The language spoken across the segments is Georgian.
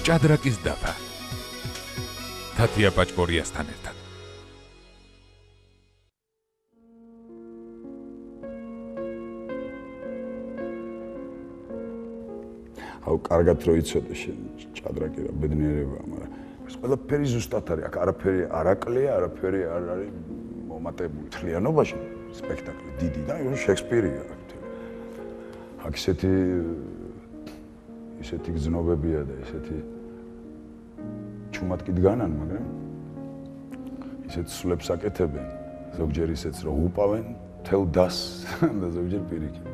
ჭადრაკის დაფა. თათია პაჭკორიასთან ერთად. აუ კარგად რო იცოდე შენ ჭადრაკი რა ბედნიერებაა, მაგრამ ეს ყველაფერი ზუსტად არის. აქ არაფერი არ აკლია, არაფერი არ არის მომატებული. თლიანობაში სპექტაკლი დიდი და შექსპირია აქ. აქ ისეთი გზნობებია და ისეთი ჩუმად კიდგანან, მაგრამ ისეთ სულებს აკეთებენ, ზოგჯერ ისეც რომ უპავენ თელ დასს და ზოგჯერ პირიქით.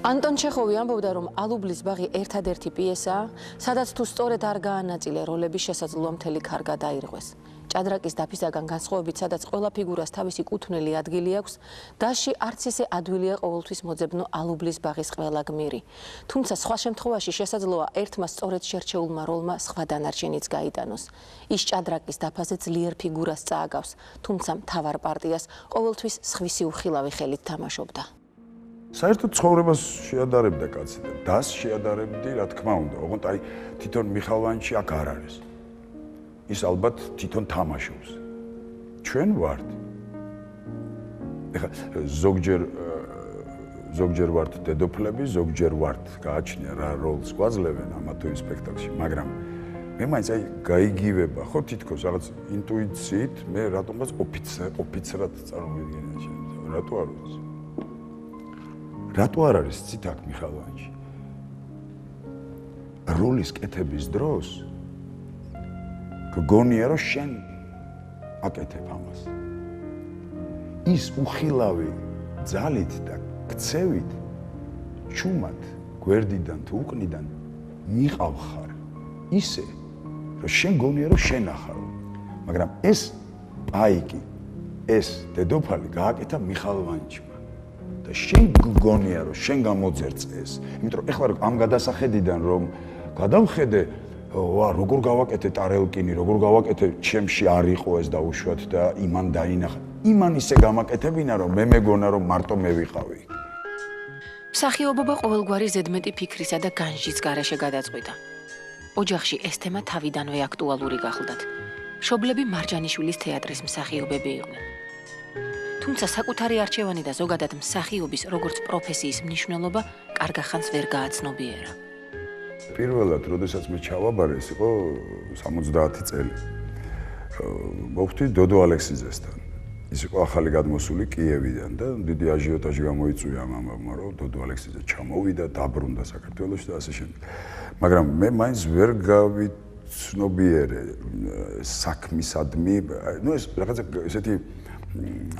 ანტონ ჩეხოვი ამბობდა, რომ ალუბლის ბაღი ერთადერთი პიესაა, სადაც თუ სწორედ არ გაანაწილე როლები, შესაძლოა მთელი ქარგა დაირღვეს. ჭადრაკის დაფისაგან განსხვავებით, სადაც ყველა ფიგურას თავისი კუთვნილი ადგილი აქვს, დასში არც ისე ადვილია ყოველთვის მოძებნო ალუბლის ბაღის ყველა გმირი. თუმცა სხვა შემთხვევაში შესაძლოა ერთმა სწორედ შერჩეულმა როლმა სხვა დანარჩენიც გაიტანოს. ის ჭადრაკის დაფაზე ძლიერ ფიგურას წააგავს, თუმცა მთავარ პარტიას ყოველთვის სხვისი უხილავი ხელით თამაშობდა. საერთოდ ცხოვრებას შეადარებდა კაცი და დასს შეადარებდი, რა თქმა უნდა. ოღონდ აი თვითონ მიხალვანში აქ არ არის. ის ალბათ თვითონ თამაშობს. ჩვენ ვართ. ეხლა ზოგჯერ ვართ დედოფლები, ზოგჯერ ვართ გააჩნია რა როლს გვაძლევენ ამა თუ იმ სპექტაკლში, მაგრამ მე მაინც აი გაიგივება, ხო თითქოს რაღაც ინტუიციით მე რატომღაც ოფიცრად წარმოვიდგენია შენ. რატო არ არის? რატო არ არის ცით აქ მიხალვანში? როლის კეთების დროს გგონია რომ შენ აკეთებ ამას. ის უხილავი ძალით და ქცევით ჩუმად გვერდიდან თუ უკნიდან მიყავხარ. ისე რომ შენ გონია რომ შენ ახარ. მაგრამ ეს პაიკი, ეს დედოფალი გააკეთა მიხალვანჩმა. და შენ გგონია რომ შენ გამოძერწეს. იმიტომ რომ ეხლა ამ გადასახედიდან რომ გადავხედე ვა როგორ გავაკეთე ტარელკინი, როგორ გავაკეთე ჩემში არ იყო ეს დაუშვათ და იმან დაინახა. იმან ისე გამაკეთებინა რომ მე მეგონა რომ მარტო მე ვიყავი. მსახიობობა ყოველგვარი ზედმეტი ფიქრისა და განსჯის გარეშე გადაწყვიტა. ოჯახში ეს თემა თავიდანვე აქტუალური გახლდათ. მშობლები მარჯანიშვილის თეატრის მსახიობები იყვნენ. თუმცა საკუთარი არჩევანი და ზოგადად მსახიობის როგორც პროფესიის მნიშვნელობა კარგახანს ვერ გააცნობიერა. პირველად, როდესაც მე ჩავაბარე, ეს იყო 70 წელი. მოვხვდი დოდო ალექსიძესთან. ის იყო ახალი გადმოსული კიევიდან და დიდი აჟიოტაჟი გამოიწვია ამ ამბავმა, რომ დოდო ალექსიძე ჩამოვიდა, დაბრუნდა საქართველოში და ასე შემდეგ. მაგრამ მე მაინც ვერ გავიცნობიერე საქმისადმი, ნუ ეს რაღაცა ესეთი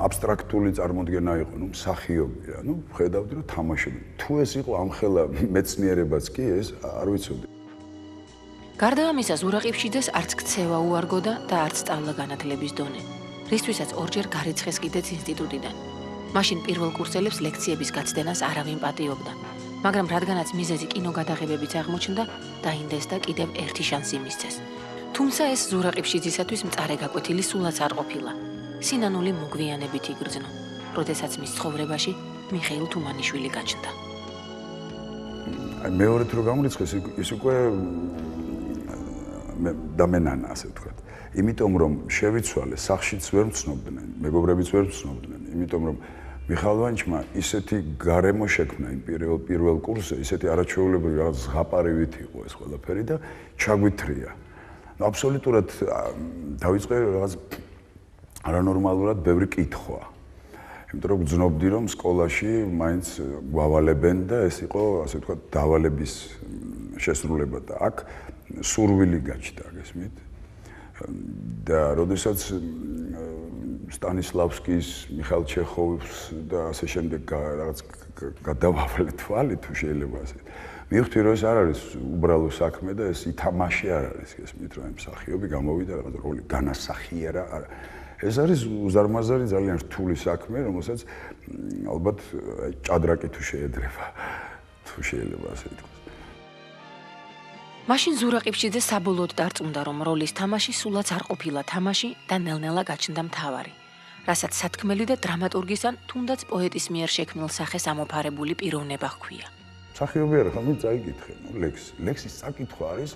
აბსტრაქტული წარმოდგენა იყო, ნუ მსახიობი რა, ნუ ხედავდი რომ თამაშობდი. თუ ეს იყო ამხელა მეცნიერებაც კი ეს არ ვიცოდი. გარდა ამისა, ზურაყიფშიძეს არც ქცევა უარგოდა და არც სწავლა-განათლების დონე, რისთვისაც ორჯერ გარიცხეს კიდეც ინსტიტუტიდან. მაშინ პირველ კურსელებს ლექციების გაცდენას არავინ პატიობდა, მაგრამ რადგანაც მიზეზი კინოგადაღებებიც აღმოჩნდა, დაინდეს და კიდევ ერთი შანსი მისცეს. თუმცა ეს ზურაყიფშიძისათვის მწარე გაკვეთილი სულაც არ ყოფილა. სინანული მოგვიანებით იგრძნო, როდესაც მის ცხოვრებაში მიხეილ თუმანიშვილი გაჩნდა. მეორედ რო გამორიცხეს, ის უკვე დამენანა, ასე ვთქვათ. იმიტომ რომ შევიცვალე, სახშიც ვერ მცნობდნენ, მეგობრებიც ვერ მცნობდნენ, იმიტომ რომ მიხალვანჩმა ისეთი გარემო შექმნა იმ პირველ კურსზე, ისეთი არაჩვეულებრივი რაღაც ზღაპარივით იყო ეს ყველაფერი და ჩაგვითრია. აბსოლუტურად დავიწყე რაღაც არანორმალურად ბევრი კითხვა. იმიტომ რომ გძნობდი რომ სკოლაში მაინც გვავალებენ და ეს იყო ასე ვთქვათ დავალების შესრულება და აქ სურვილი გაჩნდა, გესმით? და როდესაც სტანისლავსკის, მიხაილ ჩეხოვის და ასე შემდეგ რაღაც გადავავალე თვალი თუ შეიძლება ასე. მივხვდი რომ ეს არ არის უბრალო საქმე და ეს ითამაში არ არის, გესმით, რომ მსახიობი გამოვიდა რაღაც როლი განასახიერა, არა. ეს არის უზარმაზარი ძალიან რთული საქმე, რომელსაც ალბათ ჭადრაკი თუ შეედრება, თუ შეიძლება ასე ითქვას. მაშინ ზურაყიფშიძე საბოლოოდ დარწმუნდა, რომ როლის თამაში სულაც არ ყოფილა თამაში და ნელ-ნელა გაჩნდა მთავარი, რასაც სათქმელი და დრამატურგის ან თუნდაც პოეტის მიერ შექმნილ სახეს ამოფარებული პიროვნება ჰქვია. მსახიობი არა ხომ წაიკითხე, ლექსის საკითხვა არის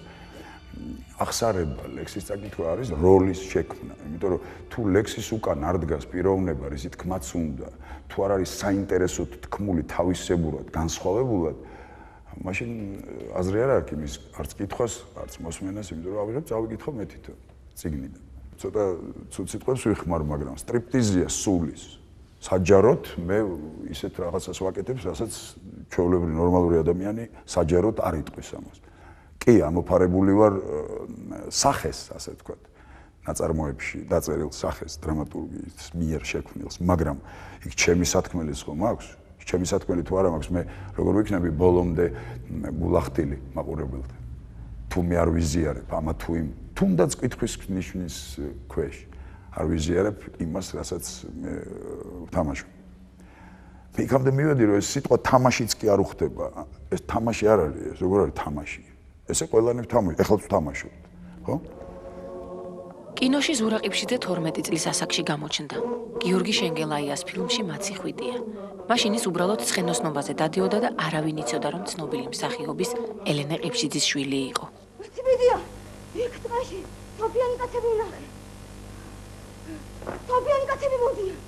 აღსარება, ლექსის საკითხვა არის როლის შექმნა, იმიტომ რომ თუ ლექსის უკან არ დგას პიროვნება, რისი თქმაც უნდა, თუ არ არის საინტერესოდ თქმული თავისებურად, განსხვავებულად, მაშინ აზრი არ აქვს იმის არც კითხვას, არც მოსმენას, იმიტომ რომ ავიღებ წავიკითხო მე თვითონ წიგნიდან. ცოტა ცუდ სიტყვებს ვიხმარ, მაგრამ სტრიპტიზია სულის საჯაროდ მე ისეთ რაღაცას ვაკეთებ, რასაც ჩვეულებრივი ნორმალური ადამიანი საჯაროდ არ იტყვის ამას. კი, ამოფარებული ვარ სახეს, ასე ვთქვათ, ნაწარმოებში დაწერილ სახეს დრამატურგის მიერ შექმნილს, მაგრამ იქ ჩემი სათქმელიც ხომ აქვს? ჩემი სათქმელი თუ არა მაქვს, მე როგორ ვიქნები ბოლომდე გულახდილი მაყურებელთან. თუ მე არ ვიზიარებ ამა თუ იმ თუნდაც კითხვის ნიშნის ქვეშ არ ვიზიარებ იმას, რასაც მე ვთამაშობ. მე იქამდე მივედი, რომ ეს სიტყვა თამაშიც კი არ უხდება. ეს თამაში არ არის, ეს როგორ არის თამაში? ესე ყველანი ვთამაშობთ, ეხლა ვთამაშობთ, ხო? კინოში ზურა ყიფშიძე 12 წლის ასაკში გამოჩნდა. გიორგი შენგელაიას ფილმში მაცი ხვიდია. მაშინ ის უბრალოდ ცხენოსნობაზე დადიოდა და არავინ იცოდა, რომ ცნობილი მსახიობის ელენე ყიფშიძის შვილი იყო. ვთქვიდია, იქ ტყეში თოფიანი კაცები ვნახე. თოფიანი კაცები მოდიან.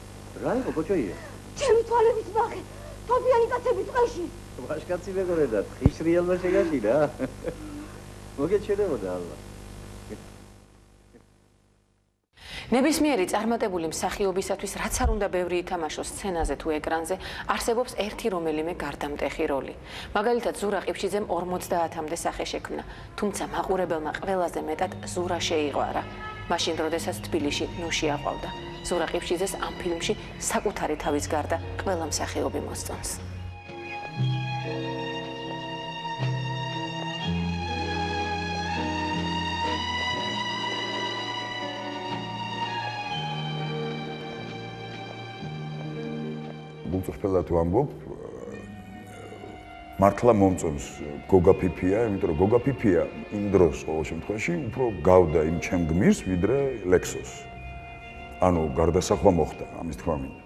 რა იყო ბოჭოია? ჩემი თვალებით ვნახე თოფიანი კაცები ტყეში. ვაშკაცი მეგობრე და ტყის რეალმა შეგაშინა. მოგეჩერებოდა ალლა. ნებისმიერი წარმატებული მსახიობისათვის რაც არ უნდა ბევრი ითამაშოს სცენაზე თუ ეკრანზე, არსებობს ერთი რომელიმე გარდამტეხი როლი. მაგალითად, ზურა ყიფშიძემ 50-მდე სახე შექმნა, თუმცა მაყურებელმა ყველაზე მეტად ზურა შეიყვარა. მაშინ, როდესაც თბილისში ნუში აყვავდა. ზურა ყიფშიძეს ამ ფილმში საკუთარი თავის გარდა ყველა მსახიობი მოსწონს. გულწრფელად ვამბობ, მართლა მომწონს გოგა ფიფია, იმიტომ რომ გოგა ფიფია იმ დროს ყოველ შემთხვევაში უფრო გავდა იმ ჩემ გმირს, ვიდრე ლექსოს. ანუ გარდასახვა მოხდა, ამის თქმა მინდა.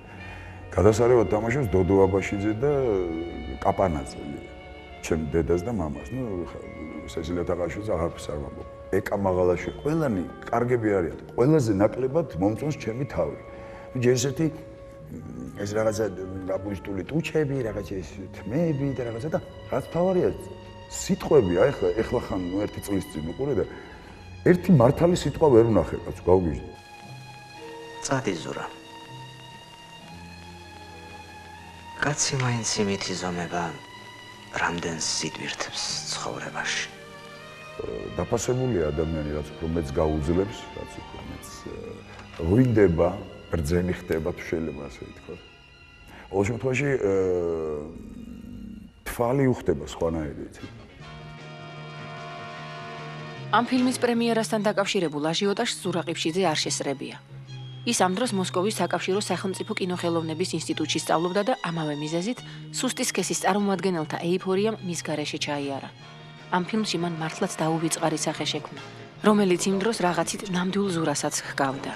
გადასარევად თამაშობს დოდო აბაშიძე და კაპანაძე, ჩემ დედას და მამას. ნუ სესილია თაყაშვილს აღარაფერს არ ვამბობ. ეკა მაღალაშვილი, ყველანი კარგები არიან. ყველაზე ნაკლებად მომწონს ჩემი თავი. ჯერ ესეთი ეს რაღაცა გაპუშტული ტუჩები, რაღაცა ეს თმები და რაღაცა და რაც თავარია სიტყვები, აი ეხლა ხან ერთი წლის წინ უყურე და ერთი მართალი სიტყვა ვერ ვნახე, კაცო, გავგიჟდი. წადი ზურა. კაცი მაინც იმით იზომება, რამდენს სიტვირთებს ცხოვრებაში. დაფასებულია ადამიანი, რაც უფრო მეც გაუძლებს, რაც უფრო მეც ღვინდება, ბრძენი ხდება, თუ შეიძლება ასე ითქვას. ყოველ შემთხვევაში თვალი უხდება სხვანაირი, იცი. ამ ფილმის პრემიერასთან დაკავშირებულ აჟიოტაჟს ზურა ყიფშიძე არ შესრებია. ის ამ დროს მოსკოვის საკავშირო სახელმწიფო კინოხელოვნების ინსტიტუტში სწავლობდა და ამავე მიზეზით სუსტი სქესის წარმომადგენელთა ეიფორიამ მის გარეშე ჩაიარა. ამ ფილმში მან მართლაც დაუვიწყარი სახე შექმნა, რომელიც იმ დროს რაღაცით ნამდვილ ზურასაც ჰგავდა.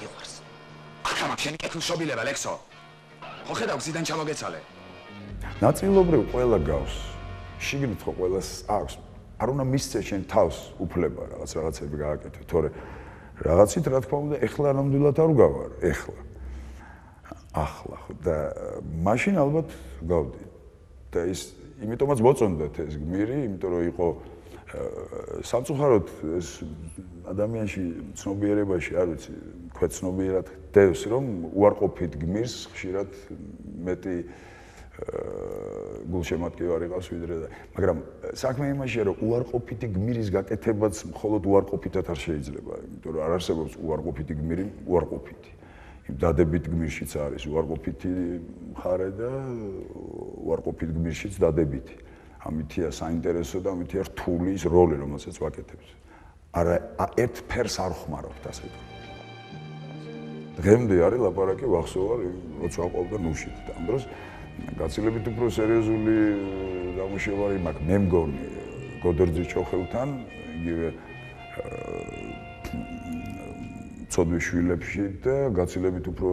ახლა შენი კეთილშობილება ლექსო. ხო ხედავ გზიდან ჩამოგეცალე. ნაწილობრივ ყველა გავს. შიგნით ხო ყველას აქვს. არ უნდა მისცე შენ თავს უფლება რაღაცები გააკეთე, თორე რაღაცით რა თქმა უნდა ეხლა ნამდვილად არ ვგავარ, ეხლა. ახლა ხო და მაშინ ალბათ გავდი. და ის იმიტომაც მოწონდათ ეს გმირი, იმიტომ რომ იყო სამწუხაროდ ეს ადამიანში ცნობიერებაში, არ ვიცი, თქვა ცნობიერად დევს, რომ უარყოფით გმირს ხშირად მეტი გულშემატკივარი ყავს ვიდრე და მაგრამ საქმე იმაშია, რომ უარყოფითი გმირის გაკეთებაც მხოლოდ უარყოფითად არ შეიძლება, იმიტომ რომ არ არსებობს უარყოფითი გმირი, უარყოფითი. იმ დადებით გმირშიც არის უარყოფითი მხარე და უარყოფით გმირშიც დადებითი. ამითია საინტერესო და ამითია რთული ის როლი, რომელსაც ვაკეთებს. არა ერთ ფერს არ ხმარობთ, ასე ვთქვათ. დღემდე არის ლაპარაკი ვახსოვარ, როცა აყვავდა ნუშით და ამ დროს გაცილებით უფრო სერიოზული გამოშვება მაქვს, მე მგონი გოდერძი ჩოხელთან, იგივე ცოდვის შვილებში და გაცილებით უფრო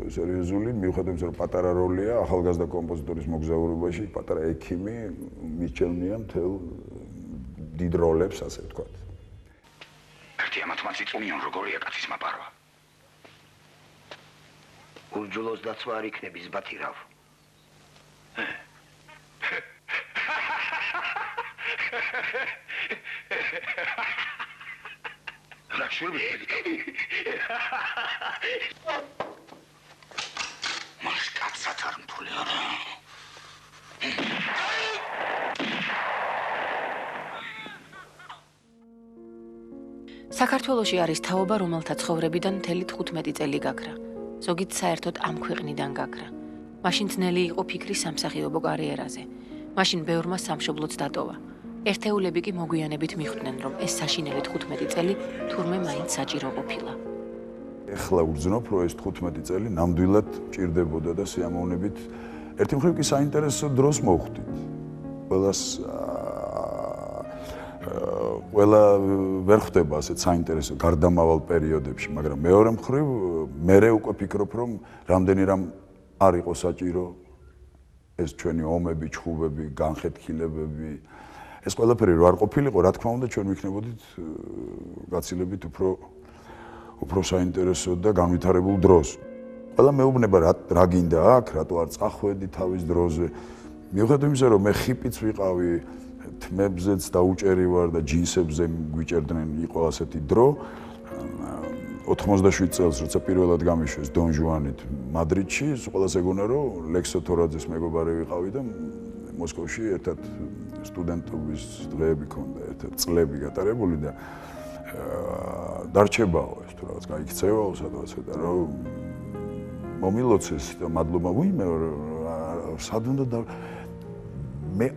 სერიოზული, მიუხედავად იმისა, რომ პატარა როლია ახალგაზრდა კომპოზიტორის მოგზაურობაში, პატარა ექიმი მიჩემნია მთელ დიდ როლებს, ასე ვთქვათ. ერთი ამათმაც იწუნიონ როგორია კაცის მაპარვა. ურჯულოს დაცვა არ იქნების ბათირავ. რა შურბი მას კაცად არ მფული არა. საქართველოში არის თაობა, რომელთა ცხოვრებიდან მთელი 15 წელი გაქრა. ზოგიც საერთოდ ამ ქვეყნიდან გაქრა. მაშინ ძნელი იყო ფიქრი სამსახიობო კარიერაზე. მაშინ ბევრმა სამშობლოც დატოვა. ერთეულები კი მოგვიანებით მიხვდნენ, რომ ეს საშინელი 15 წელი თურმე მაინც საჭირო ყოფილა. ეხლა ვგრძნობ, რომ ეს 15 წელი ნამდვილად ჭირდებოდა და სიამოვნებით ერთი მხრივ კი საინტერესო დროს მოვხვდით. ყველა ვერ ხვდება ასეთ საინტერესო გარდამავალ პერიოდებში, მაგრამ მეორე მხრივ მე უკვე ფიქრობ, რომ რამდენი რამ არ იყო საჭირო ეს ჩვენი ომები, ჩხუბები, განხეთქილებები, ეს ყველაფერი რო არ ყოფილიყო, რა თქმა უნდა, ჩვენ ვიქნებოდით გაცილებით უფრო საინტერესო და განვითარებულ დროს. ყველა მეუბნება რა გინდა აქ, რატო არ წახვედი თავის დროზე. მიუხედავად იმისა, რომ მე ხიპიც ვიყავი, თმებზეც დაუჭერი ვარ და ჯინსებზე გვიჭერდნენ, იყო ასეთი დრო. 87 წელს, როცა პირველად გამიშვეს დონ ჟუანით მადრიდში, ყველას ეგონა, რომ ლექსო თორაძეს მეგობარი ვიყავი და მოსკოვში ერთად სტუდენტობის დღეები ქონდა, ერთად წლები გატარებული და დარჩებაო ეს თუ რაღაც გაიქცევაო სადღაც და რომ მომილოცეს და მადლობა ვინმე სად უნდა მე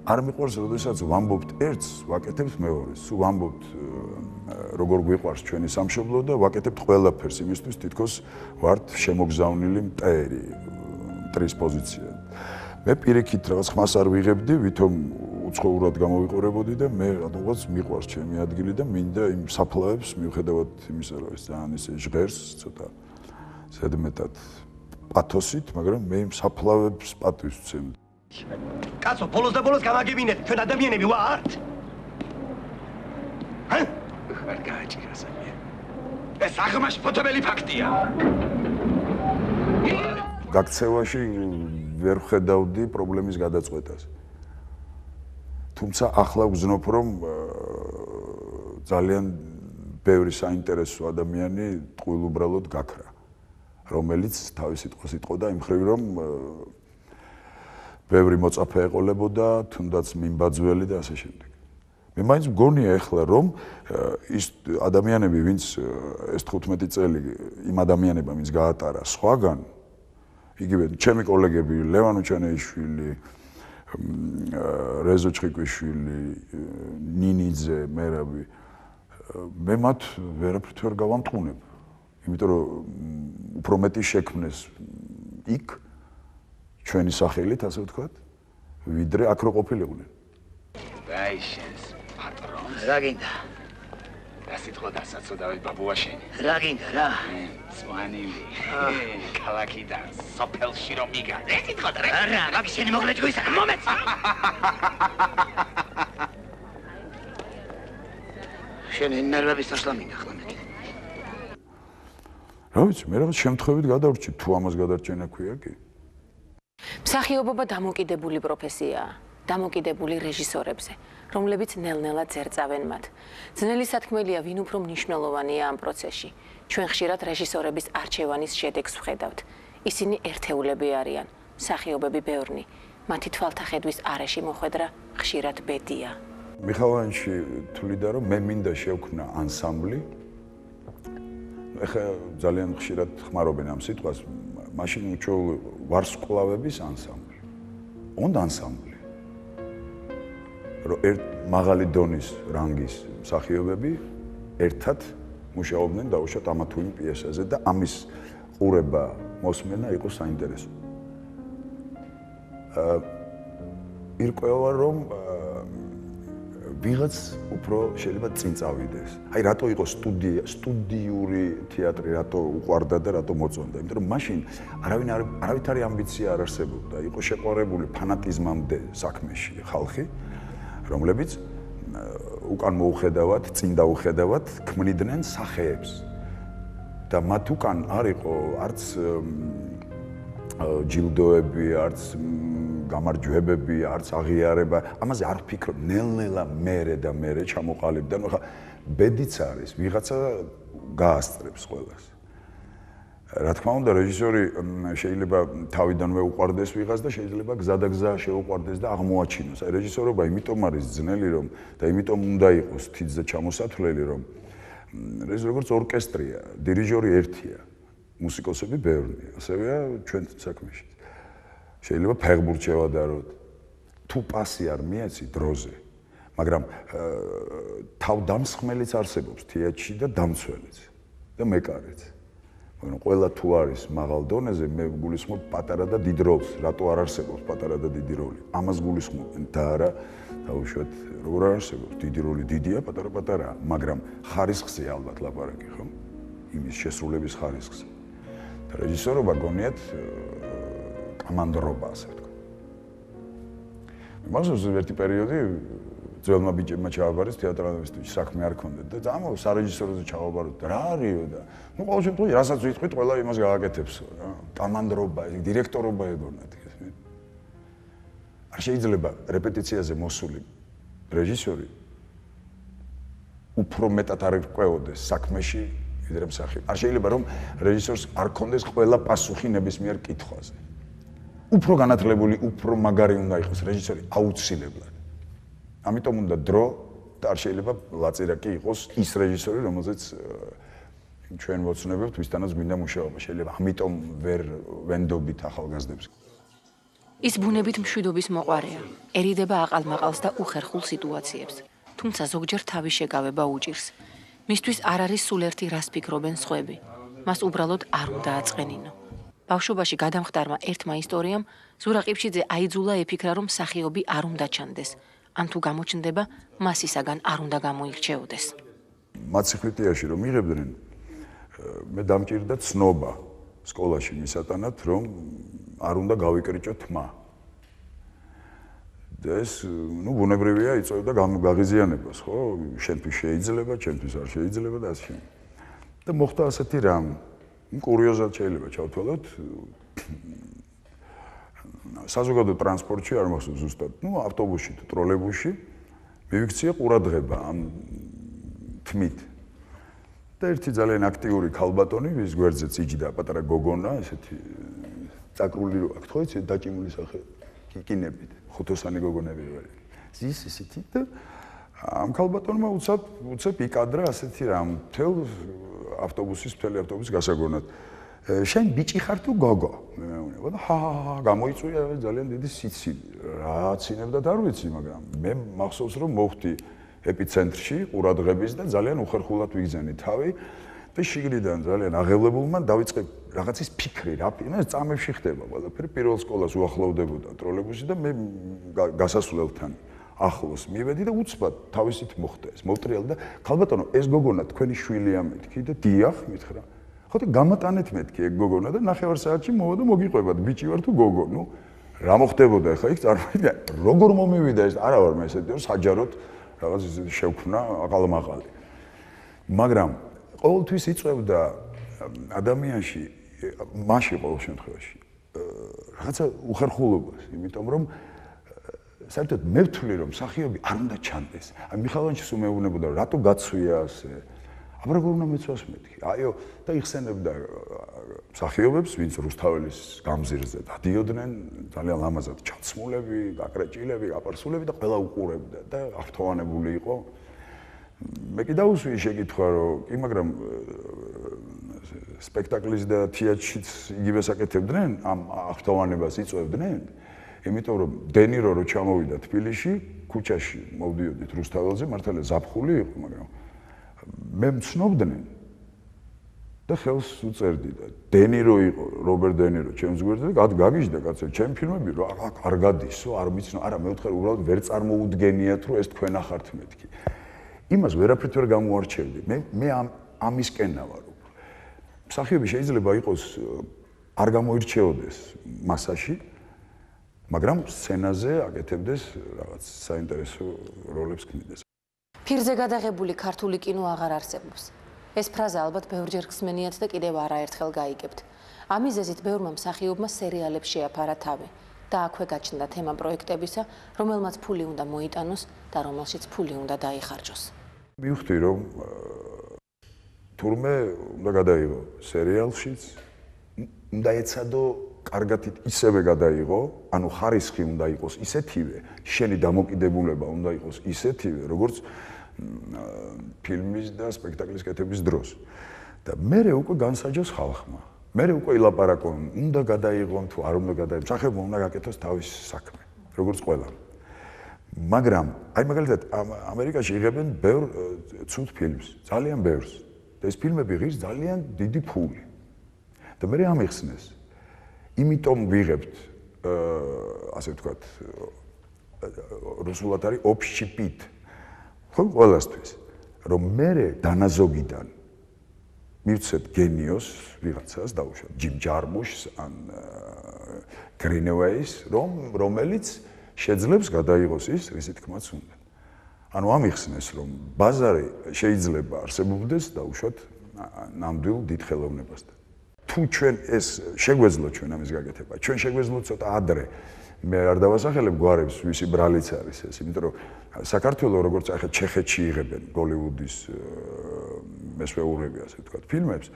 არ მიყვარს, როდესაც ვამბობთ ერთს, ვაკეთებთ მეორეს. სულ ვამბობთ როგორ გვიყვარს ჩვენი სამშობლო და ვაკეთებთ ყველაფერს იმისთვის, თითქოს ვართ შემოგზავნილი მტერი, მტრის პოზიცია. მე პირიქით რაღაც ხმას არ ვიღებდი, ვითომ უცხოურად გამოვიყურებოდი და მე რადგანაც მიყვარს ჩემი ადგილი და მინდა იმ საფლავებს მიუხედავად იმისა, რომ ეს ძალიან ისე ჟღერს, ცოტა ზედმეტად პათოსით, მაგრამ მე იმ საფლავებს პატივს ვცემდი. კაცო, ბოლოს და ბოლოს გამაგებინეთ, ჩვენ ადამიანები ვართ. არ გააჭირა სამია. ეს აღმაშფოთებელი ფაქტია. გაქცევაში ვერ ხედავდი პრობლემის გადაწყვეტას. თუმცა ახლა ვგზნობ, რომ ძალიან ბევრი საინტერესო ადამიანი ტყუილ უბრალოდ გაქრა, რომელიც თავის სიტყვას იტყოდა იმ ხრივ, რომ ბევრი მოწაფე ეყოლებოდა, თუნდაც მიმბაძველი და ასე შემდეგ. მე მაინც მგონია ახლა, რომ ის ადამიანები, ვინც ეს 15 წელი იმ ადამიანებმა, ვინც გაატარა სხვაგან, იგივე ჩემი კოლეგები, ლევან უჩანეიშვილი, რეზო ჩხიკვიშვილი, ნინიძე, მერაბი, მე მათ ვერაფრით ვერ გავამტყუნებ. იმიტომ რომ უფრო მეტი შექმნეს იქ ჩვენი სახელით, ასე ვთქვათ, ვიდრე აქ რო ყოფილიყვნენ. გაიშენს პატრონს. რა გინდა? რა სიტყვა დასაცოდავეთ ბაბუაშენი. რა გინდა, რა? სვანილი. ქალაქიდან სოფელში რომ მიგან. ეს სიტყვა და არა, მაგ შენი მოგლეჭვისა, მომეც. შენი ნერვები საშლა მინდა ხლა მე. რა ვიცი, მე რაღაც შემთხვევით გადავრჩი, თუ ამას გადარჩენა ქვია კი. მსახიობობა დამოკიდებული პროფესიაა, დამოკიდებული რეჟისორებზე, რომლებიც ნელ-ნელად ზერწავენ მათ. ძნელი სათქმელია, ვინ უფრო მნიშვნელოვანია ამ პროცესში. ჩვენ ხშირად რეჟისორების არჩევანის შედეგს ვხედავთ. ისინი ერთეულები არიან, მსახიობები ბევრნი. მათი თვალთახედვის არეში მოხვედრა ხშირად ბედია. მიხალანში თვლიდა, რომ მე მინდა შევქმნა ანსამბლი. ეხლა ძალიან ხშირად ხმარობენ ამ სიტყვას, მაშინ უჩვეულ ვარსკვლავების ანსამბლი. უნდა ანსამბლი. რომ მაღალი დონის რანგის მსახიობები ერთად მუშაობდნენ დაუშვათ ამა თუ იმ პიესაზე და ამის ყურება, მოსმენა იყო საინტერესო. ირკვევა, რომ ვიღაც უფრო შეიძლება წინ წავიდეს. აი რატო იყო სტუდიური თეატრი, რატო უყვარდა და რატო მოწონდა? იმიტომ რომ მაშინ არავითარი ამბიცია არ არსებობდა. იყო შეყვარებული ფანატიზმამდე საქმეში ხალხი, რომლებიც უკან მოუხედავად, წინ დაუხედავად ქმნიდნენ სახეებს. და მათ უკან არ იყო არც ჯილდოები, არც გამარჯვებები, არც აღიარება, ამაზე არ ვფიქრობ, ნელ-ნელა მერე ჩამოყალიბდა. ნუ ხა ბედიც არის, ვიღაცა გაასწრებს ყველას. რა თქმა უნდა, რეჟისორი შეიძლება თავიდანვე უყვარდეს ვიღას და შეიძლება გზადაგზა შეუყვარდეს და აღმოაჩინოს. აი რეჟისორობა იმიტომ არის ძნელი, რომ და იმიტომ უნდა იყოს თითზე ჩამოსათვლელი, რომ როგორც ორკესტრია, დირიჟორი ერთია, მუსიკოსები ბევრია, ასევეა ჩვენ საქმეში. შეიძლება ფეხბურთს შევადაროთ, თუ პასი არ მიეცი დროზე, მაგრამ თავდამსხმელიც არსებობს თეატრში და დამცველიც და მეკარეც. მაგრამ ყველა თუ არის მაღალ დონეზე, მე გულისხმობ პატარა და დიდ როლს, რატო არ არსებობს პატარა და დიდი როლი? ამას გულისხმობენ და არა დაუშვათ როგორ არ არსებობს დიდი როლი დიდია, პატარა, მაგრამ ხარისხზე ალბათ ლაპარაკი, ხო? იმის შესრულების ხარისხზე. და რეჟისორობა გონიათ კამანდრობა, ასე ვთქვათ. მაშინ ერთი პერიოდი ძველმა ბიჭებმა ჩააბარეს თეატრალისტებში, საქმე არ ქონდათ და ძამო სარეჟისოროზე ჩავაბაროთ და რა არისო და ნუ ყოველ შემთხვევაში რასაც ვიტყვით, ყველა იმას გააკეთებსო რა. კამანდრობა, დირექტორობა ეგონათ. არ შეიძლება რეპეტიციაზე მოსული რეჟისორი უფრო მეტად არ ყვეოდეს საქმეში, ვიდრე მსახიობი. არ შეიძლება რომ რეჟისორს არ ქონდეს ყველა პასუხი ნებისმიერ კითხვაზე. უფრო განათლებული, უფრო მაგარი უნდა იყოს რეჟისორი აუცილებლად. ამიტომ უნდა დრო და არ შეიძლება ლაწირაკი იყოს ის რეჟისორი, რომელზეც ჩვენ ვოცნებებთ, ვისთანაც გვინდა მუშაობა. შეიძლება ამიტომ ვერ ვენდობით ახალგაზრდებს. ის ბუნებით მშვიდობის მოყარეა. ერიდება აყალმაყალს და უხერხულ სიტუაციებს. თუმცა ზოგჯერ თავის შეგავება უჭირს. მისთვის არ არის სულ ერთი რას ფიქრობენ სხვები. მას უბრალოდ არ უნდა აწყენინო. ბავშვობაში გადამხდარმა ერთმა ისტორიამ ზურაყიფშიძე აიძულა ეფიქრა, რომ მსახიობი არ უნდა ჩანდეს. ან თუ გამოჩნდება, მას ისაგან არ უნდა გამოირჩეოდეს. მაცეხვიტიაში რომ იღებდნენ, მე დამჭირდა ცნობა სკოლაში მისატანად, რომ არ უნდა გავიკრიჭო თმა. და ეს, ნუ ბუნებრივია, იწევდა გაღიზიანებას, ხო? შენთვის შეიძლება, ჩემთვის არ შეიძლება და ასე. და მოხდა ასეთი რამ. კურიოზად შეიძლება ჩავთვალოთ. საზოგადო ტრანსპორტში არ მახსოვს ზუსტად, ნუ ავტობუსში თუ ტროლეიბუსში მივიქცია ყურადღება ამ თმით. და ერთი ძალიან აქტიური ქალბატონი, ვის გვერდზეც იჯდა პატარა გოგონა, ესეთი წაკრული რო აქვს, ხო იცი, დაჭიმული სახე კიკინებით, ხუთოსანი გოგონები ვარ. ზის ისეთი და ამ ქალბატონმა უცებ იკადრა ასეთი რამ, მთელ ავტობუსის გასაგონად. შენ ბიჭი ხარ თუ გოგო? მე მეუბნება და გამოიწვია ძალიან დიდი სიცილი. რა ცინებდათ არ ვიცი, მაგრამ მე მახსოვს რომ მოვხდი ეპიცენტრში ყურადღების და ძალიან უხერხულად ვიგზენი თავი და შიგნიდან ძალიან აღევლებულმა დავიწყე რაღაცის ფიქრი, რა წამებში ხდება ყველაფერი. პირველ სკოლას უახლოვდებოდა ტროლეიბუსი და მე გასასვლელთან ახლოს მივედი და უცბად თავისით მოხდა ეს. მოვტრიალდი და ქალბატონო, ეს გოგონა თქვენი შვილია მეთქი და დიახ, მითხრა. ხო და გამატანეთ მეთქი ეგ გოგონა და 9 საათში მოვა და მოგიყვებათ, ბიჭი ვარ თუ გოგო. ნუ რა მოხდებოდა ახლა იქ წარმოიდგინე, როგორ მომივიდა ეს, არა ვარ მე ესეთი, რომ საჯაროდ რაღაც ისეთი შევქმნა აყალმაყალი. მაგრამ ყოველთვის იწევდა ადამიანში, მასში ყოველ შემთხვევაში რაღაცა უხერხულობას, იმიტომ რომ საერთოდ მე ვთვლი რომ მსახიობი არ უნდა ჩანდეს. აი მიხალანჩის უმეუბნებოდა რატო გაცვია ასე. აბა როგორ უნდა მეცვას მეთქი. აიო და იხსენებდა მსახიობებს, ვინც რუსთაველის გამზირზე დადიოდნენ, ძალიან ლამაზად ჩაცმულები, გაკრეჭილები, გაპარსულები და ყველა უყურებდა და აღფრთოვანებული იყო. მე კი დაუსვი შეკითხვა რომ კი, მაგრამ სპექტაკლის და თეატრშიც იგივეს აკეთებდნენ, ამ აღფრთოვანებას იწვევდნენ. იმიტომ რომ დენირო რო ჩამოვიდა თბილისში, ქუჩაში მოვდიოდით რუსთაველზე, მართალია ზაფხული იყო, მაგრამ მე მცნობდნენ. და ხელს უწერდი და დენირო იყო, რობერტ დენირო, ჩემს გვერდზე და გაგიჟდა კაცო, ჩემი ფილმები რა არ გადისო, არ მიცნო, არა მე ვთხარ უბრალოდ ვერ წარმოუდგენიათ, რომ ეს თქვენ ახართ მეთქი. იმას ვერაფრით ვერ გამოარჩევდი. მე ამისკენა ვარ. მსახიობი შეიძლება იყოს არ გამოირჩეოდეს მასაში, მაგრამ სცენაზე აკეთებდეს რაღაც საინტერესო როლებს ქმნიდეს. ფირზე გადაღებული ქართული კინო აღარ არსებობს. ეს ფრაზა ალბათ ბევრჯერ ხსმენიათ და კიდევ არაერთხელ გაიგებთ. ამ მიზეზით ბევრმა მსახიობმა სერიალებს შეაფარა თავი და აქვე გაჩნდა თემა პროექტებისა, რომელმაც ფული უნდა მოიტანოს და რომელშიც ფული უნდა დაიხარჯოს. მივხვდი რომ თურმე უნდა გადაიღო სერიალშიც, უნდა ეცადო კარგად ისევე გადაიღო, ანუ ხარისხი უნდა იყოს ისეთივე, შენი დამოკიდებულება უნდა იყოს ისეთივე, როგორც ფილმის და სპექტაკლის კეთების დროს. და მერე უკვე განსაჯოს ხალხმა. მერე უკვე ილაპარაკონ, უნდა გადაიღონ თუ არ უნდა გადაიღონ, სახებმა უნდა გაკეთოს თავის საქმე, როგორც ყველა. მაგრამ, აი მაგალითად, ამერიკაში იღებენ ბევრ ცუდ ფილმს, ძალიან ბევრს. და ეს ფილმები ღირს ძალიან დიდი ფული. და მერე ამიხსნეს. იმიტომ ვიღებთ, ასე ვთქვათ, რუსულად არის общепит. ხო, ყველასთვის, რომ მერე დანაზოგიდან მივცეთ გენიოს ვიღაცას დაუშვათ, ჯიმ ჯარმუშს ან გრინეუეის, რომელიც შეძლებს გადაიღოს ის, რის თქმაც უნდა. ანუ ამიხსნეს, რომ ბაზარი შეიძლება არსებობდეს დაუშვათ ნამდვილ დიდ ხელოვნებასთან. თუ ჩვენ ეს შეგვეძლოთ ჩვენ ამის გაკეთება, ჩვენ შეგვეძლოთ ცოტა ადრე. მე არ დავასახელებ გვარებს, ვისი ბრალიც არის ეს, იმიტომ რომ საქართველოს როგორც ახლა ჩეხეთში იღებენ გოლივუდის მესვეურები, ასე ვთქვათ, ფილმებს,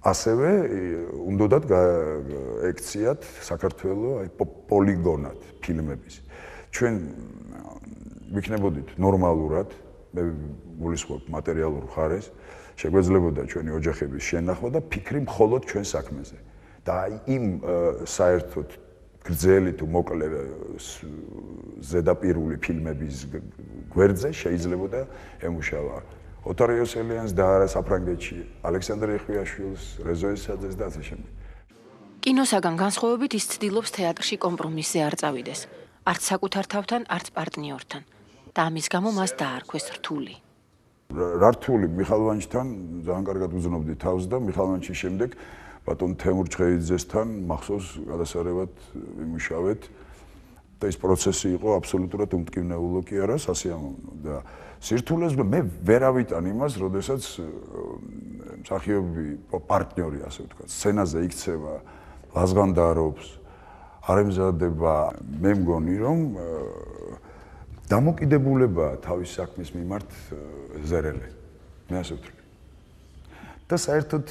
ასევე უნდათ ეკციათ საქართველოს აი პოლიგონად ფილმების. ჩვენ ვიქნებოდით ნორმალურად, მე გულისხმობ მატერიალურ ხარეს, შეგვეძლებოდა ჩვენი ოჯახების შენახვა და ფიქრი მხოლოდ ჩვენ საქმეზე. და იმ საერთოდ გრძელი თუ მოკლე ზედაპირული ფილმების გვერდზე შეიძლებოდა ემუშავა ოთარ იოსელიანს და არა საფრანგეთში, ალექსანდრე ხვიაშვილს, რეზო ესაძეს და ასე შემდეგ. კინოსაგან განსხვავებით ის ცდილობს თეატრში კომპრომისზე არ წავიდეს. არც საკუთარ თავთან, არც პარტნიორთან. და ამის გამო მას დაარქვეს რთული. რთული მიხალვანჩთან ძალიან კარგად უზნობდი თავს და მიხალვანჩის შემდეგ ბატონ თემურ ჩხეიძესთან მახსოვს გადასარევად ვიმუშავეთ და ეს პროცესი იყო აბსოლუტურად უმტკივნეულო კი არა, სასიამოვნო და სირთულეს მე ვერავიტან იმას, როდესაც მსახიობი პარტნიორი, ასე ვთქვათ, სცენაზე იქცევა, ლაზღანდარობს, არ ემზადება, მე მგონი რომ დამოკიდებულება თავის საქმის მიმართ ზერელი. მე ასე ვთვლი. და საერთოდ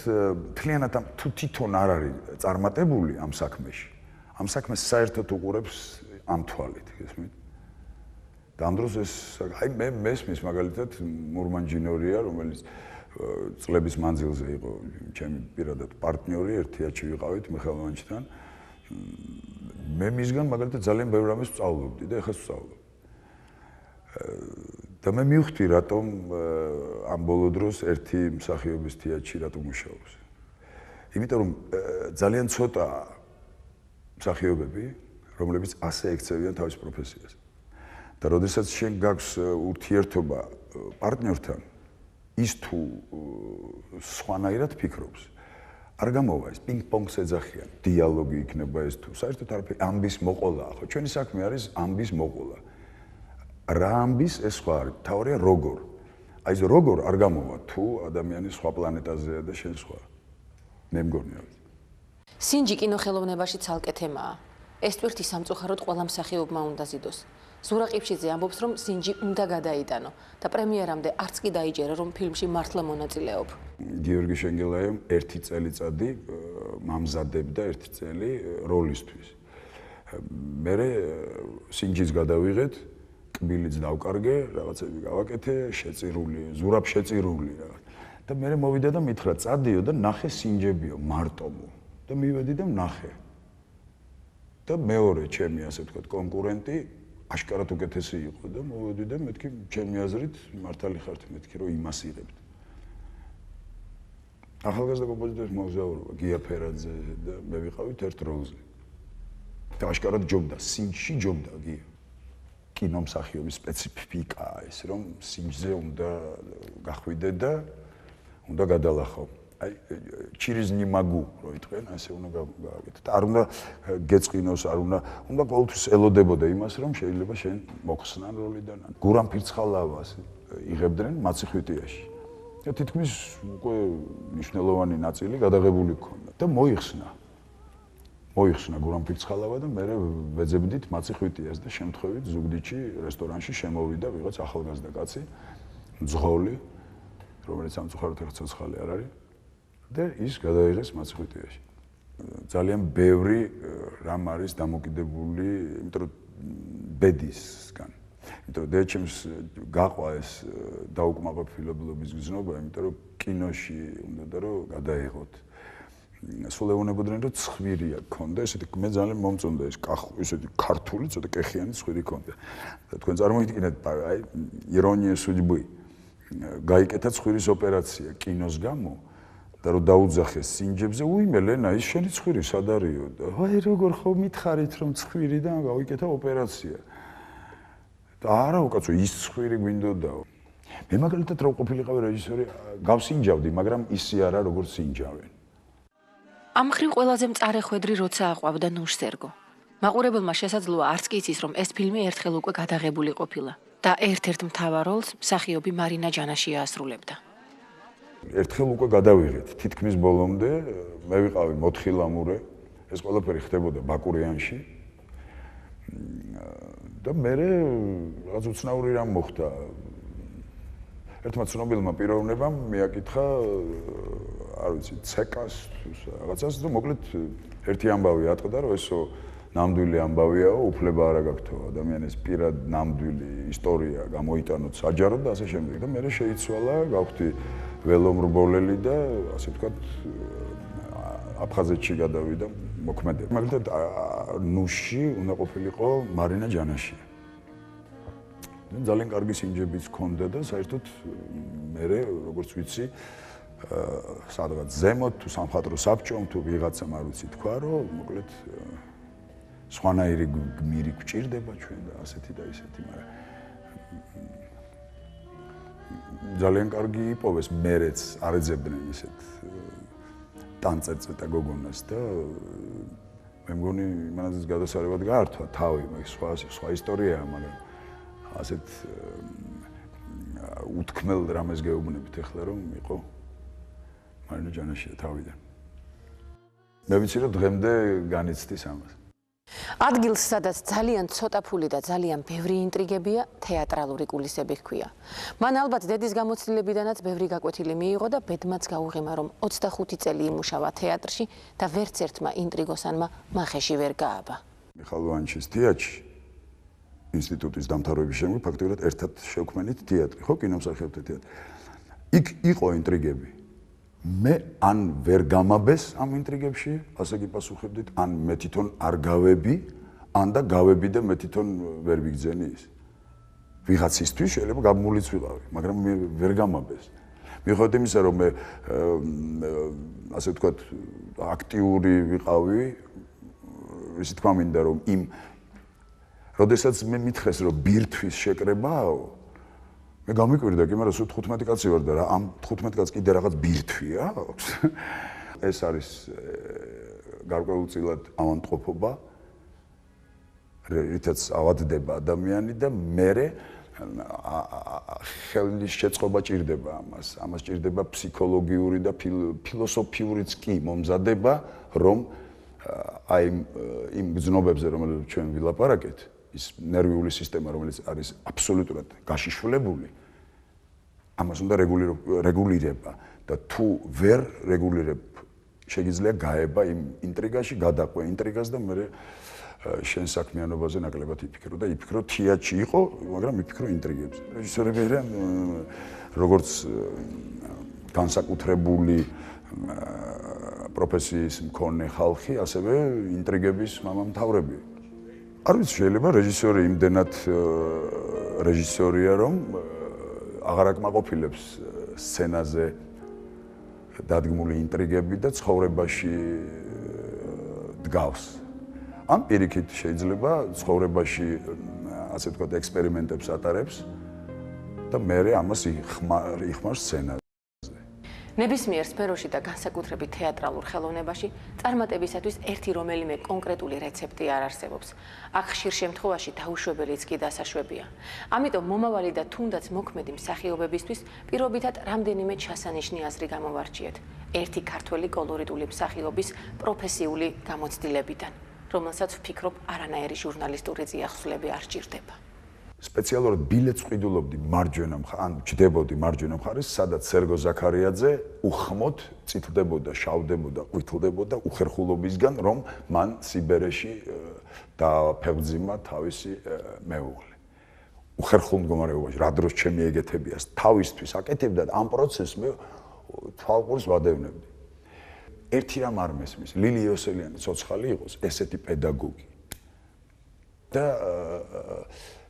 მთლიანად თუ თვითონ არ არის წარმატებული ამ საქმეში, ამ საქმეს საერთოდ უყურებს ამ თვალით, გესმით? და ამ დროს ეს აი მე მესმის მაგალითად მურმანჯინორია, რომელიც წლების მანძილზე იყო ჩემი პირადად პარტნიორი, ერთიათში ვიყავით მიხალვანჩთან. მე მისგან მაგალითად ძალიან ბევრ რამეს ვსწავლობდი და ეხლა ვსწავლობ. და მე მივხვდი რატომ ამ ბოლო დროს ერთი მსახიობის თეატრში რატომ მუშაობს. იმიტომ რომ ძალიან ცოტა მსახიობები, რომლებიც ასე ექცევიან თავის პროფესიას. და როდესაც შენ გაქვს ურთიერთობა პარტნიორთან, ის თუ სხვანაირად ფიქრობს, არ გამოვა ეს პინგ-პონგს ეძახიან, დიალოგი იქნება ეს თუ საერთოდ არაფერი ამბის მოყოლა. ხო, ჩვენი საქმე არის ამბის მოყოლა. რა ამბის ეს სხვა არის, თავარია როგორ. აი ეს როგორ არ გამოვა თუ ადამიანი სხვა პლანეტაზეა და შენ სხვა. მე მგონი არის. სინჯი კინოხელოვნებაში ცალკე თემაა. ეს ტვირთი სამწუხაროდ ყველა მსახიობმა უნდა ზიდოს. ზურა ყიფშიძე ამბობს, რომ სინჯი უნდა გადაიტანო და პრემიერამდე არც კი დაიჯერა, რომ ფილმში მართლა მონაწილეობ. გიორგი შენგელაევ ერთი წელიწადი მამზადებდა ერთი წელი როლისთვის. მერე სინჯის გადავიღეთ, კბილიც დავკარგე, რაღაცები გავაკეთე, შეწირული, ზურაბ შეწირული რაღაც. და მერე მოვიდა და მითხრა, წადიო და ნახე სინჯებიო მარტომო. და მივედი და ვნახე. და მეორე ჩემი ასე ვთქვათ კონკურენტი აშკარად უკეთესი იყო და მოვედი და მეთქი ჩემი აზრით მართალი ხართ, მეთქი რომ იმას იღებთ. ახალგაზრდა კომპოზიტორის მოგზაურობა გია ფერაძე და მე ვიყავით ერთ როლზე. და აშკარად ჯობდა, სინჯში ჯობდა გია. კინომსახიობის სპეციფიკაა ეს, რომ სინჯზე უნდა გახვიდე და უნდა გადალახო. აი, через не могу, რო იტყვიან, ასე უნდა გააკეთო. არ უნდა გეწყინოს, არ უნდა ყოველთვის ელოდებოდა იმას, რომ შეიძლება შენ მოხსნან როლიდან. გურამ ფირცხალავას იღებდნენ მაციხვითიაში. და თითქმის უკვე მნიშვნელოვანი ნაწილი გადაღებული ჰქონდა და მოიხსნა გურამ ფირცხალავა და მე ვეძებდით მაციხვითიას და შემთხვევით ზუგდიდში რესტორანში შემოვიდა ვიღაც ახალგაზრდა კაცი, მძღოლი, რომელიც სამწუხაროდ ახლა ცოცხალი არ არის და ის გადაიღეს მაციხვითიაში. ძალიან ბევრი რამ არის დამოკიდებული, იმიტომ რომ ბედისგან. იმიტომ რომ დედაჩემს გაყვა ეს დაუკმაყოფილებლობის გზნობა, იმიტომ რომ კინოში უნდა რომ გადაიღოთ. სულ ეუბნებოდნენ რომ ცხვირია გქონდა, ესეთი მე ძალიან მომწონდა ეს ესეთი ქართული, ცოტა კეხიანი ცხვირი გქონდა. და თქვენ წარმოიდგინეთ, აი ირონია судьбы. გაიკეთა ცხვირის ოპერაცია კინოს გამო და რომ დაუძახეს სინჯებზე, უიმე ლენა, ის შენი ცხვირი სად არისო? და აი როგორ ხო მითხარით რომ ცხვირი და გავიკეთა ოპერაცია. და არა უკაცო ის ცხვირი გვინდოდაო. მე მაგალითად რო ყოფილიყავი რეჟისორი, გავსინჯავდი, მაგრამ ისე არა როგორც სინჯავენ. ამ ხრივ ყველაზე მწარე ხვედრი როცა აყვავდა ნუშსერგო. მაყურებელმა შესაძლოა არც კი იცის, რომ ეს ფილმი ერთხელ უკვე გადაღებული ყოფილა და ერთ-ერთ მთავარ როლს მსახიობი მარინა ჯანაში ასრულებდა. ერთხელ უკვე გადავიღეთ, თითქმის ბოლომდე მე ვიყავი მოთხილამურე, ეს ყველაფერი ხდებოდა ბაკურიანში. და მე რაღაც უცნაური რამ მოხდა. ერთმა ცნობილმა პიროვნებამ მიაკითხა, არ ვიცი, ცეკას თუ რაღაცას და მოკლედ ერთი ამბავი ატყდა, რომ ესო ნამდვილი ამბავიაო, უფლება არ აქვს ადამიანის პირად ნამდვილი ისტორია გამოიტანოთ საჯაროდ და ასე შემდეგ. და მე შეიცვალა, გავხდი ველომრბოლელი და ასე ვთქვათ აფხაზეთში გადავიდა მოქმედება. მაგალითად ნუში უნდა ყოფილიყო მარინა ჯანაში. ძალიან კარგი სინჯებიც ჰქონდა და საერთოდ მე როგორც ვიცი სადღაც ზემოთ თუ სამხატვრო საბჭომ თუ ვიღაცამ არ ვიცი თქვა რომ მოკლედ სხვანაირი გმირი გვჭირდება ჩვენ და ასეთი და ისეთი, მაგრამ ძალიან კარგი იპოვეს მერეც არ ეძებდნენ ისეთ ტანწერწეტა გოგონას და მე მგონი მანაც გადასარევად გაართვა თავი, მაგ სხვა ისტორიაა, მაგრამ ასეთ უთქმელ რამეს გეუბნებით ახლა რომ იყო მარინა ჯანაშია თავიდან. მე ვიცი რომ დღემდე განიცდის ამას. ადგილს, სადაც ძალიან ცოტა ფული და ძალიან ბევრი ინტრიგებია, თეატრალური კულისები ჰქვია. მან ალბათ დედის გამოცდილებიდანაც ბევრი გაკვეთილი მიიღო და ბედმაც გაუღიმა, რომ 25 წელი იმუშავა თეატრში და ვერც ერთმა ინტრიგოსანმა მახეში ვერ გააბა. მიხალ ვანჩის თეატრში ინსტიტუტის დამთავრების შემდეგ ფაქტობრივად ერთად შევქმნით თეატრი, ხო, კინომსახიობთა თეატრი. იქ იყო ინტრიგები. მე ან ვერ გამაბეს ამ ინტრიგებში, ასე გიპასუხებდით, ან მე თვითონ არ გავები, ან და გავები და მე თვითონ ვერ ვიგძენი ის. ვიღაცისთვის შეიძლება გამულიც ვიყავი, მაგრამ მე ვერ გამაბეს. მიუხედავად იმისა, რომ მე ასე ვთქვათ, აქტიური ვიყავი, ისე თქვა მინდა, რომ იმ როდესაც მე მითხრეს, რომ ბირთვის შეკრებაო, მე გამიკვირდა კი, მაგრამ სულ 15 კაცი ვარ და რა ამ 15 კაცს კიდე რაღაც ბირთვია აქვს. ეს არის გარკვეულწილად ავადმყოფობა, რითაც ავადდება ადამიანი და მე ხელის შეწყობა ჭირდება ამას. ამას ჭირდება ფსიქოლოგიური და ფილოსოფიურიც კი მომზადება, რომ აი იმ გზნობებზე, რომელებს ჩვენ ვილაპარაკეთ, ის ნერვიული სისტემა, რომელიც არის აბსოლუტურად გაშიშვლებული, ამას უნდა რეგულირება და თუ ვერ რეგულირებ, შეიძლება გაება იმ ინტრიგაში, გადაყვე ინტრიგას და მე შენ საქმიანობაზე ნაკლებად იფიქრო და იფიქრო თეატრში იყო, მაგრამ იფიქრო ინტრიგებზე. რეჟისორები არიან როგორც განსაკუთრებული პროფესიის მქონე ხალხი, ასევე ინტრიგების მამამთავრები. არ ვიცი, შეიძლება რეჟისორი იმდენად რეჟისორია, რომ აღარ აკმაყოფილებს სცენაზე დადგმული ინტრიგები და ცხოვრებაში დგავს. ამ პირიქით შეიძლება ცხოვრებაში ასე ვთქვათ ექსპერიმენტებს ატარებს და მე ამას იხმარს სცენაზე. ნებისმიერ სფეროში და განსაკუთრებით თეატრალურ ხელოვნებაში წარმატებისათვის ერთი რომელიმე კონკრეტული რეცეპტი არ არსებობს. აქ ხშირ შემთხვევაში დაუშვებელიც კი დასაშვებია. ამიტომ მომავალი და თუნდაც მოქმედი მსახიობებისთვის პირობითად რამდენიმე ჩასანიშნი აზრი გამოვარჩიეთ. ერთი ქართველი კოლორიტული მსახიობის პროფესიული გამოცდილებიდან, რომელსაც ვფიქრობ არანაირი ჟურნალისტური წიაღსვლები არ სჭირდება. სპეციალურად ბილეთს ვყიდულობდი მარჯვენა ან ჯდებოდი მარჯვენა მხარეს, სადაც სერგო ზაქარიაძე უხმოდ წითლდებოდა, შავდებოდა, ყვითლდებოდა უხერხულობისგან, რომ მან სიბერეში დააფებძიმა თავისი მეუღლე. უხერხულ მდგომარეობაში, რა დროს ჩემი ეგეთებია, თავისთვის აკეთებდა და ამ პროცესს მე თვალყურს ვადევნებდი. ერთი რამ არ მესმის, ლილი იოსელიანი ცოცხალი იყოს, ესეთი პედაგოგი. და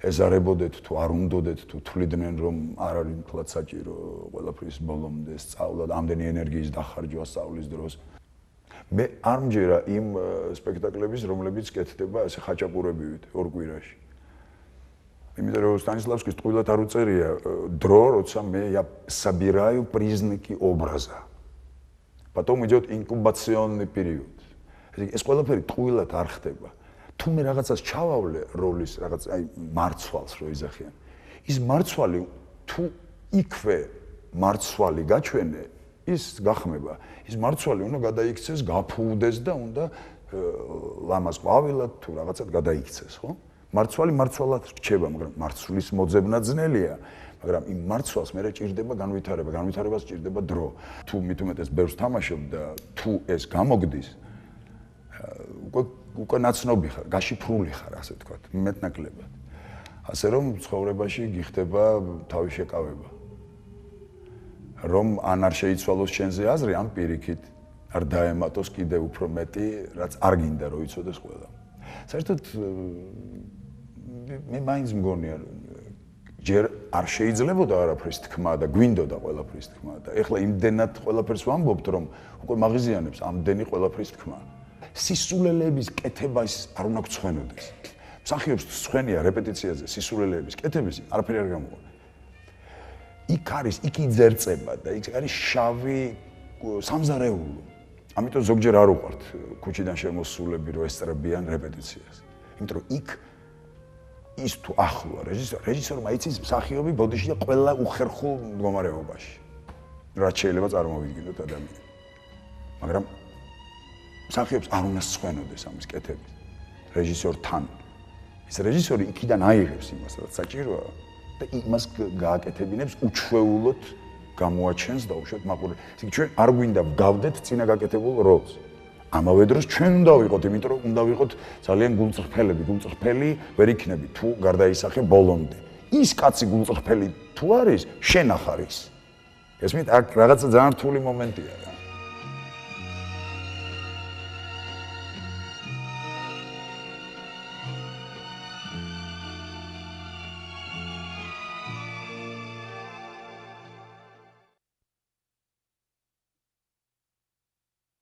ეზარებოდეთ თუ არ უნდოდეთ თუ თვლიდნენ რომ არ არის თქვათ საჭირო ყველაფრის ბოლომდე სწავლა და ამდენი ენერგიის დახარჯვა სწავლის დროს. მე არ მჯერა იმ სპექტაკლების, რომლებიც კეთდება ასე ხაჭაპურებივით ორ კვირაში. იმიტომ რომ სტანისლავსკის ტყუილად არ უწერია დრო, როცა მე собираю признаки образа. Потом идет инкубационный период. ეს ყველაფერი ტყუილად არ ხდება. თუ მე რაღაცას ჩავავლე როლის რაღაც აი მარცვალს რო იზახიან ის მარცვალი თუ იქვე მარცვალი გაჩვენე ის გახმება ის მარცვალი უნდა გადაიქცეს გაფუვდეს და უნდა ლამაზ ყვავილად თუ რაღაცად გადაიქცეს ხო მარცვალი მარცვალად რჩება მაგრამ მარცვლის მოძებნა ძნელია მაგრამ იმ მარცვალს მე ჭირდება განვითარებას ჭირდება დრო თუ მით უმეტეს ბევრს თამაშობ და თუ ეს გამოგდის უკვე ნაცნობი ხარ, გაშიფრული ხარ, ასე ვთქვათ, მეტნაკლებად. ასე რომ ცხოვრებაში გიხდება თავის შეკავება. რომ ან არ შეიცვალოს შენზე აზრი, ან პირიქით არ დაემატოს კიდევ უფრო მეტი, რაც არ გინდა რომ იცოდეს ყველა. საერთოდ მე მაინც მგონია ჯერ არ შეიძლებოდა არაფრის თქმა და გვინდოდა ყველაფრის თქმა და ეხლა იმდენად ყველაფერს ვამბობთ, რომ უკვე მაღიზიანებს ამდენი ყველაფრის თქმა. სისულელეების კეთებას არ უნდა გცვენოდეს. მსახიობს ცვენია რეპეტიციაზე სისულელეების კეთების არაფერი არ გამოვა. იქ არის, იქ იძერწება და იქ არის შავი სამზარეულო. ამიტომ ზოგჯერ არ უყვართ ქუჩიდან შემოსულები რო ესწრებიან რეპეტიციას. იმიტომ რომ იქ ის თუ ახლოა რეჟისორმა იცის მსახიობი ბოდიში და ყველა უხერხულ მდგომარეობაში. რაც შეიძლება წარმოვიდგინოთ ადამიანს. მაგრამ მსახიობს არ უნდა სწვენოდეს ამის კეთების რეჟისორთან. ეს რეჟისორი იქიდან აიღებს იმას, რაც საჭიროა და იმას გააკეთებინებს უჩვეულოდ გამოაჩენს და უშუალოდ მაყურებელს. ისე ჩვენ არ გვინდა ვგავდეთ წინა გაკეთებულ როლს. ამავე დროს ჩვენ უნდა ვიყოთ, იმიტომ რომ უნდა ვიყოთ ძალიან გულწრფელები, გულწრფელი ვერ იქნები თუ გარდაისახე ბოლომდე. ის კაცი გულწრფელი თუ არის, შენ ახარ ის. ესმით, აქ რაღაცა ძალიან რთული მომენტია.